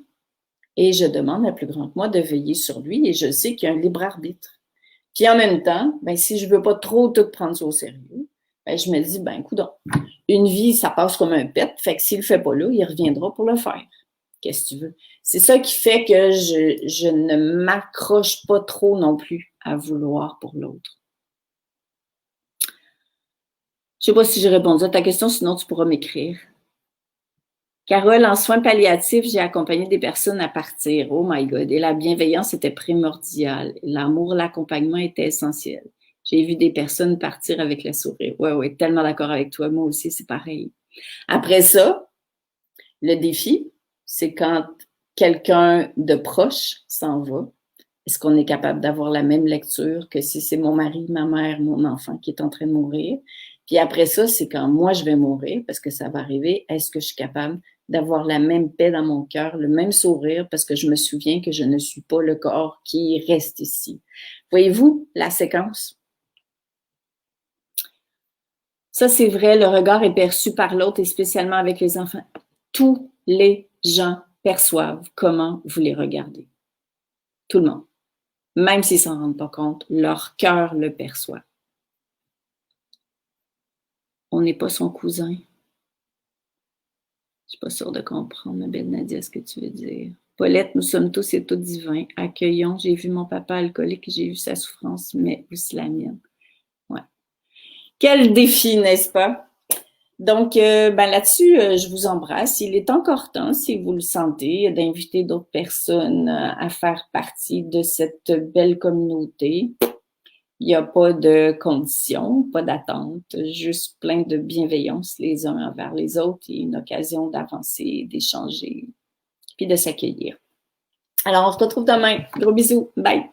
Et je demande à plus grand que moi de veiller sur lui et je sais qu'il y a un libre arbitre. Puis en même temps, ben, si je veux pas trop tout prendre ça au sérieux, ben, je me dis, ben, coudonc, une vie, ça passe comme un pet, fait que s'il le fait pas là, il reviendra pour le faire. Qu'est-ce que tu veux? C'est ça qui fait que je ne m'accroche pas trop non plus à vouloir pour l'autre. Je sais pas si j'ai répondu à ta question, sinon tu pourras m'écrire. Carole, en soins palliatifs, j'ai accompagné des personnes à partir. Oh my God. Et la bienveillance était primordiale. L'amour, l'accompagnement était essentiel. J'ai vu des personnes partir avec le sourire. Ouais, tellement d'accord avec toi. Moi aussi, c'est pareil. Après ça, le défi, c'est quand quelqu'un de proche s'en va. Est-ce qu'on est capable d'avoir la même lecture que si c'est mon mari, ma mère, mon enfant qui est en train de mourir? Puis après ça, c'est quand moi je vais mourir, parce que ça va arriver, est-ce que je suis capable d'avoir la même paix dans mon cœur, le même sourire, parce que je me souviens que je ne suis pas le corps qui reste ici. Voyez-vous la séquence? Ça, c'est vrai, le regard est perçu par l'autre et spécialement avec les enfants. Tous les gens perçoivent comment vous les regardez. Tout le monde. Même s'ils ne s'en rendent pas compte, leur cœur le perçoit. On n'est pas son cousin. Je ne suis pas sûre de comprendre, ma belle Nadia, ce que tu veux dire. Paulette, nous sommes tous et toutes divins. Accueillons. J'ai vu mon papa alcoolique, j'ai vu sa souffrance, mais aussi la mienne. Ouais. Quel défi, n'est-ce pas? Donc, là-dessus, je vous embrasse. Il est encore temps, si vous le sentez, d'inviter d'autres personnes à faire partie de cette belle communauté. Il n'y a pas de conditions, pas d'attente, juste plein de bienveillance les uns envers les autres et une occasion d'avancer, d'échanger, puis de s'accueillir. Alors, on se retrouve demain. Gros bisous. Bye.